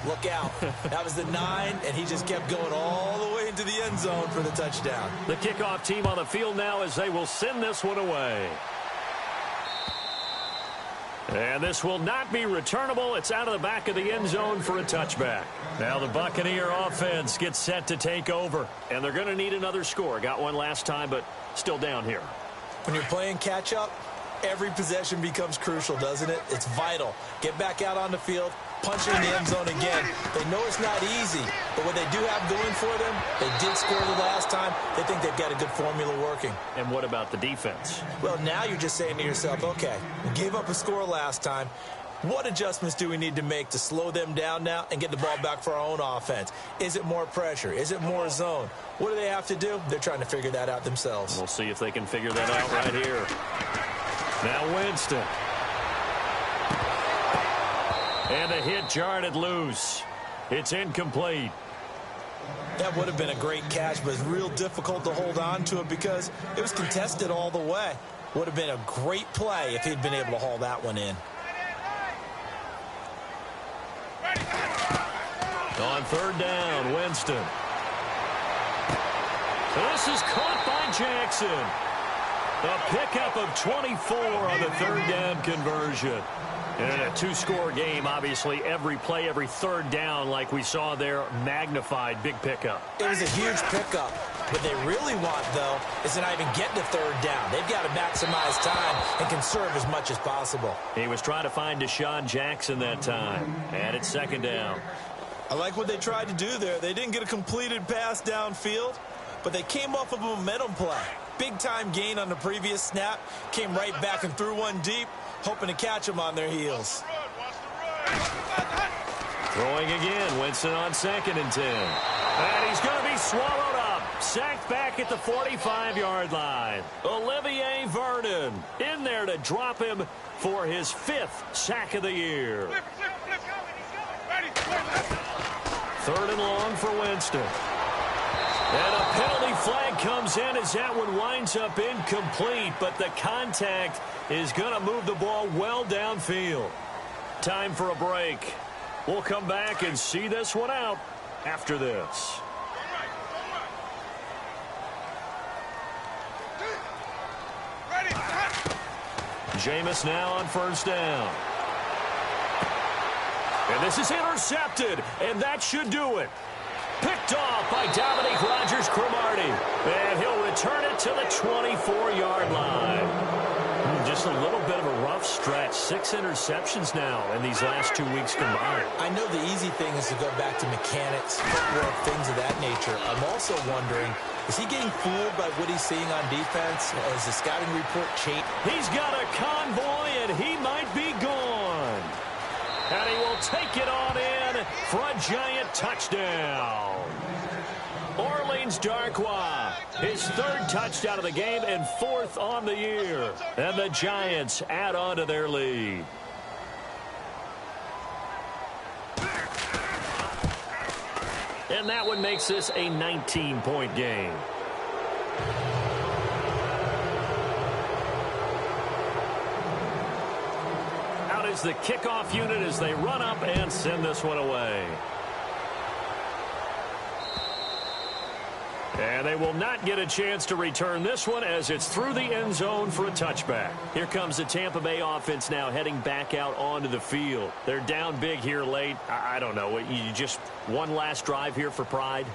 Speaker 3: look out. That was the 9, and he just kept going all the way into the end zone for the touchdown.
Speaker 1: The kickoff team on the field now as they will send this one away. And this will not be returnable. It's out of the back of the end zone for a touchback. Now the Buccaneer offense gets set to take over. And they're going to need another score. Got one last time, but still down here.
Speaker 3: When you're playing catch-up, every possession becomes crucial, doesn't it? It's vital. Get back out on the field, punch it in the end zone again. They know it's not easy, but what they do have going for them, they did score the last time. They think they've got a good formula working.
Speaker 1: And what about the defense?
Speaker 3: Well, now you're just saying to yourself, okay, we gave up a score last time. What adjustments do we need to make to slow them down now and get the ball back for our own offense? Is it more pressure? Is it more zone? What do they have to do? They're trying to figure that out themselves.
Speaker 1: We'll see if they can figure that out right here. Now Winston. And a hit jarred it loose. It's incomplete.
Speaker 3: That would have been a great catch, but it's real difficult to hold on to it because it was contested all the way. Would have been a great play if he'd been able to haul that one in.
Speaker 1: On 3rd down, Winston. This is caught by Jackson. A pickup of 24 on the 3rd down conversion. And a 2-score game, obviously, every play, every 3rd down, like we saw there, magnified, big pickup.
Speaker 3: It was a huge pickup. What they really want, though, is to not even get to 3rd down. They've got to maximize time and conserve as much as possible.
Speaker 1: He was trying to find Deshaun Jackson that time. And it's 2nd down.
Speaker 3: I like what they tried to do there. They didn't get a completed pass downfield, but they came off of a momentum play. Big-time gain on the previous snap, came right back and threw one deep, hoping to catch them on their heels.
Speaker 1: Throwing again, Winston on 2nd and 10. And he's going to be swallowed up. Sacked back at the 45-yard line. Olivier Vernon in there to drop him for his 5th sack of the year. 3rd and long for Winston. And a penalty flag comes in as that one winds up incomplete, but the contact is going to move the ball well downfield. Time for a break. We'll come back and see this one out after this. Jameis now on 1st down. And this is intercepted, and that should do it. Picked off by Dominique Rodgers-Cromartie. And he'll return it to the 24-yard line. Just a little bit of a rough stretch. 6 interceptions now in these last 2 weeks combined.
Speaker 3: I know the easy thing is to go back to mechanics, footwork, things of that nature. I'm also wondering, is he getting fooled by what he's seeing on defense? Is the scouting report changed?
Speaker 1: He's got a convoy, and he might be gone. And he will take it on in for a Giant touchdown. Orleans Darkwa, his 3rd touchdown of the game and 4th on the year. And the Giants add on to their lead. And that one makes this a 19-point game. Out is the kickoff unit as they run up and send this one away. And they will not get a chance to return this one as it's through the end zone for a touchback. Here comes the Tampa Bay offense now heading back out onto the field. They're down big here late. I don't know. You just one last drive here for pride?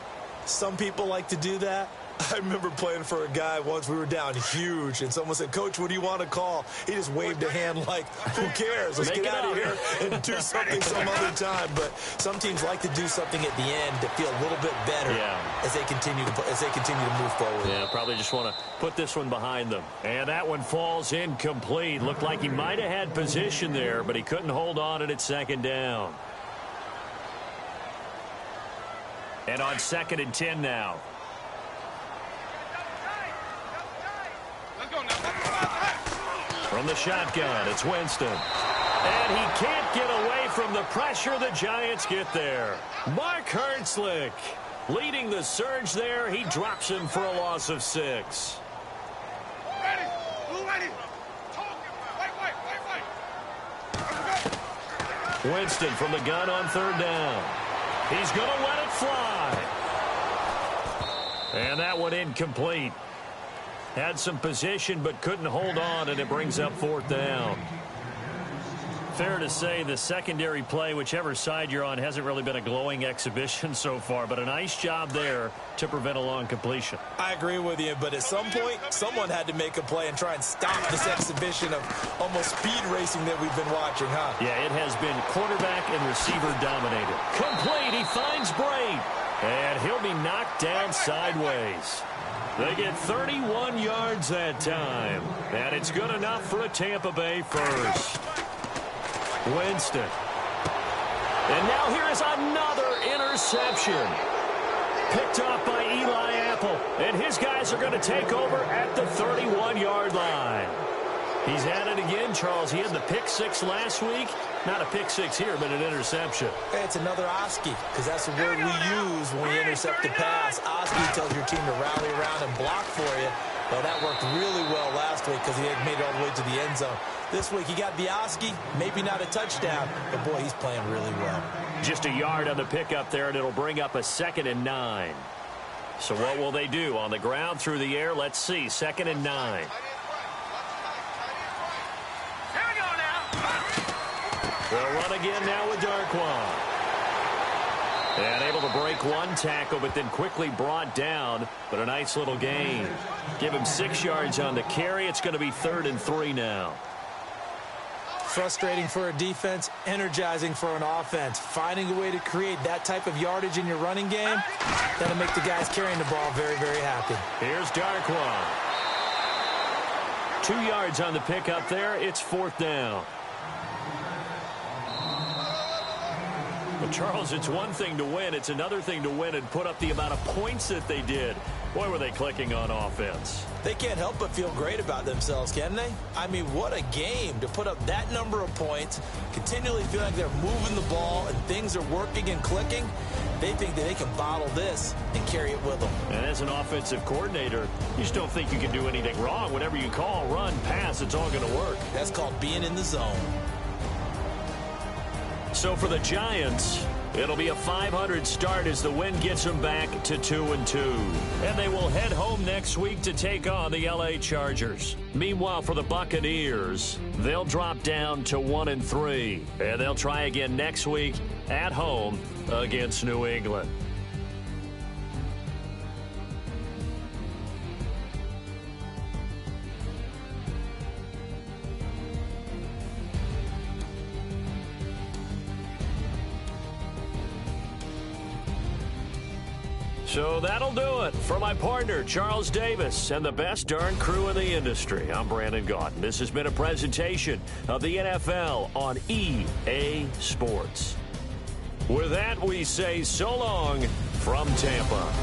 Speaker 3: Some people like to do that. I remember playing for a guy once. We were down huge, and someone said, "Coach, what do you want to call?" He just waved a hand like, "Who cares? Let's get out of here and do something some other time." But some teams like to do something at the end to feel a little bit better as they continue to move forward.
Speaker 1: Yeah, probably just want to put this one behind them. And that one falls incomplete. Looked like he might have had position there, but he couldn't hold on at second down. And on 2nd and 10 now. From the shotgun, it's Winston. And he can't get away from the pressure. The Giants get there. Mark Hertzlick leading the surge there. He drops him for a loss of 6. Winston from the gun on 3rd down. He's going to let it fly. And that one incomplete. Had some position but couldn't hold on, and it brings up 4th down. Fair to say the secondary play, whichever side you're on, hasn't really been a glowing exhibition so far, but a nice job there to prevent a long completion.
Speaker 3: I agree with you, but at some point, someone had to make a play and try and stop this exhibition of almost speed racing that we've been watching, huh?
Speaker 1: Yeah, it has been quarterback and receiver dominated. Complete, he finds Braid, and he'll be knocked down sideways. They get 31 yards that time, and it's good enough for a Tampa Bay first. Winston. And now here is another interception. Picked off by Eli Apple. And his guys are going to take over at the 31-yard line. He's at it again, Charles. He had the pick 6 last week. Not a pick 6 here, but an interception.
Speaker 3: Hey, it's another Oski, because that's the word we use when we intercept the pass. Oski tells your team to rally around and block for you. Well, that worked really well last week because he had made it all the way to the end zone. This week he got the Oski, maybe not a touchdown, but boy, he's playing really well.
Speaker 1: Just a yard on the pickup there, and it'll bring up a 2nd and 9. So what will they do? On the ground, through the air? Let's see. 2nd and 9. They'll run again now with Darquan. And able to break one tackle, but then quickly brought down. But a nice little gain. Give him 6 yards on the carry. It's going to be 3rd and 3 now.
Speaker 3: Frustrating for a defense, energizing for an offense. Finding a way to create that type of yardage in your running game, that'll make the guys carrying the ball very, very happy.
Speaker 1: Here's Darquan. 2 yards on the pickup there. It's 4th down. Well, Charles, it's one thing to win. It's another thing to win and put up the amount of points that they did. Boy, were they clicking on offense.
Speaker 3: They can't help but feel great about themselves, can they? I mean, what a game to put up that number of points, continually feel like they're moving the ball and things are working and clicking. They think that they can bottle this and carry it with them.
Speaker 1: And as an offensive coordinator, you just don't think you can do anything wrong. Whatever you call, run, pass, it's all going to work.
Speaker 3: That's called being in the zone.
Speaker 1: So for the Giants, it'll be a 500 start as the win gets them back to 2-2. And they will head home next week to take on the LA Chargers. Meanwhile, for the Buccaneers, they'll drop down to 1-3. And they'll try again next week at home against New England. So that'll do it. For my partner, Charles Davis, and the best darn crew in the industry, I'm Brandon Gaudin. This has been a presentation of the NFL on EA Sports. With that, we say so long from Tampa.